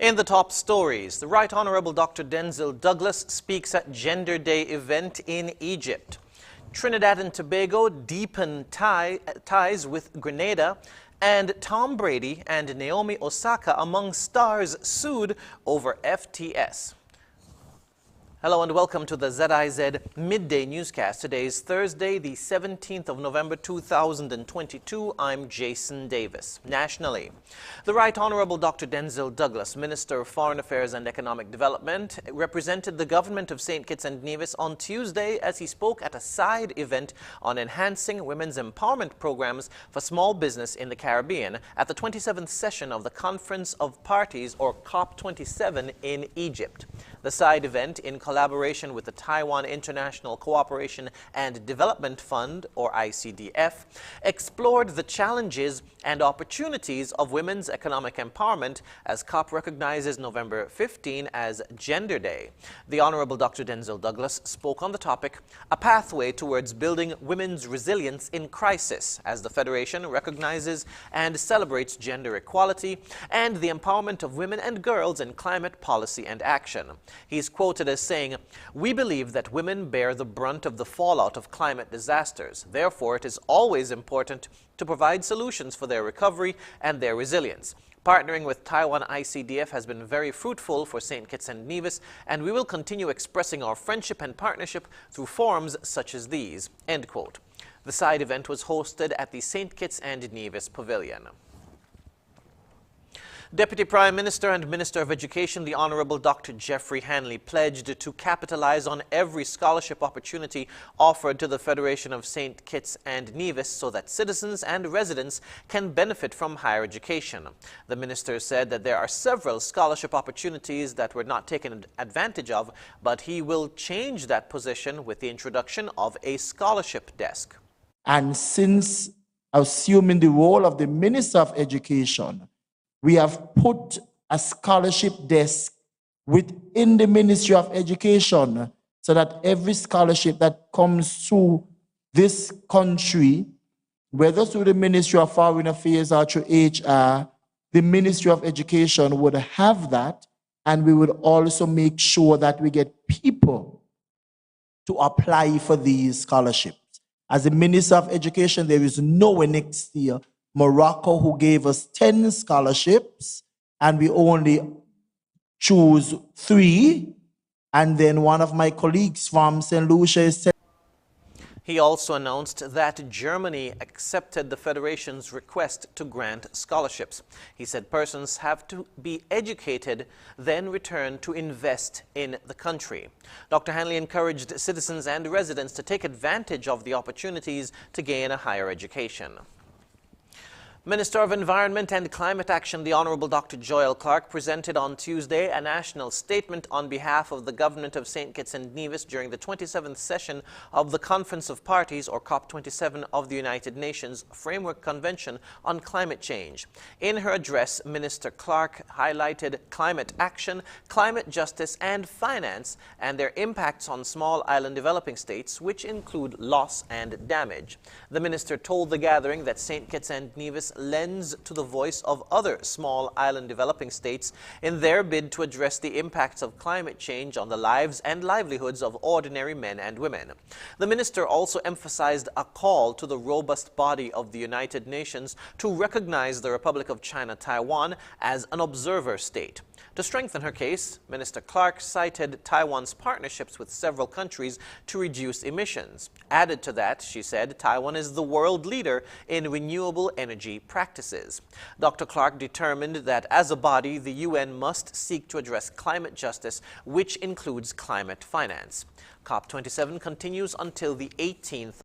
In the top stories, the Right Honorable Dr. Denzil Douglas speaks at Gender Day event in Egypt. Trinidad and Tobago deepen ties with Grenada, and Tom Brady and Naomi Osaka among stars sued over FTS. Hello and welcome to the ZIZ Midday Newscast. Today is Thursday, the 17th of November 2022. I'm Jason Davis. Nationally, the Right Honorable Dr. Denzil Douglas, Minister of Foreign Affairs and Economic Development, represented the government of St. Kitts and Nevis on Tuesday as he spoke at a side event on enhancing women's empowerment programs for small business in the Caribbean at the 27th session of the Conference of Parties, or COP27, in Egypt. The side event, in collaboration with the Taiwan International Cooperation and Development Fund, or ICDF, explored the challenges and opportunities of women's economic empowerment as COP recognizes November 15 as Gender Day. The Honorable Dr. Denzil Douglas spoke on the topic, a pathway towards building women's resilience in crisis, as the Federation recognizes and celebrates gender equality and the empowerment of women and girls in climate policy and action. He's quoted as saying, "We believe that women bear the brunt of the fallout of climate disasters. Therefore, it is always important to provide solutions for their recovery and their resilience. Partnering with Taiwan ICDF has been very fruitful for St. Kitts and Nevis, and we will continue expressing our friendship and partnership through forums such as these." End quote. The side event was hosted at the St. Kitts and Nevis Pavilion. Deputy Prime Minister and Minister of Education, the Honorable Dr. Jeffrey Hanley, pledged to capitalize on every scholarship opportunity offered to the Federation of St. Kitts and Nevis so that citizens and residents can benefit from higher education. The minister said that there are several scholarship opportunities that were not taken advantage of, but he will change that position with the introduction of a scholarship desk. And since assuming the role of the Minister of Education, we have put a scholarship desk within the Ministry of Education so that every scholarship that comes through this country, whether through the Ministry of Foreign Affairs or through HR, the Ministry of Education would have that, and we would also make sure that we get people to apply for these scholarships. As the Minister of Education, there is nowhere next year Morocco, who gave us 10 scholarships, and we only choose 3. And then one of my colleagues from St. Lucia is. He also announced that Germany accepted the Federation's request to grant scholarships. He said persons have to be educated, then return to invest in the country. Dr. Hanley encouraged citizens and residents to take advantage of the opportunities to gain a higher education. Minister of Environment and Climate Action, the Honorable Dr. Joel Clark, presented on Tuesday a national statement on behalf of the government of St. Kitts and Nevis during the 27th session of the Conference of Parties, or COP27, of the United Nations Framework Convention on Climate Change. In her address, Minister Clark highlighted climate action, climate justice, and finance, and their impacts on small island developing states, which include loss and damage. The minister told the gathering that St. Kitts and Nevis lends to the voice of other small island developing states in their bid to address the impacts of climate change on the lives and livelihoods of ordinary men and women. The minister also emphasized a call to the robust body of the United Nations to recognize the Republic of China, Taiwan, as an observer state. To strengthen her case, Minister Clark cited Taiwan's partnerships with several countries to reduce emissions. Added to that, she said, Taiwan is the world leader in renewable energy practices. Dr. Clark determined that as a body, the UN must seek to address climate justice, which includes climate finance. COP27 continues until the 18th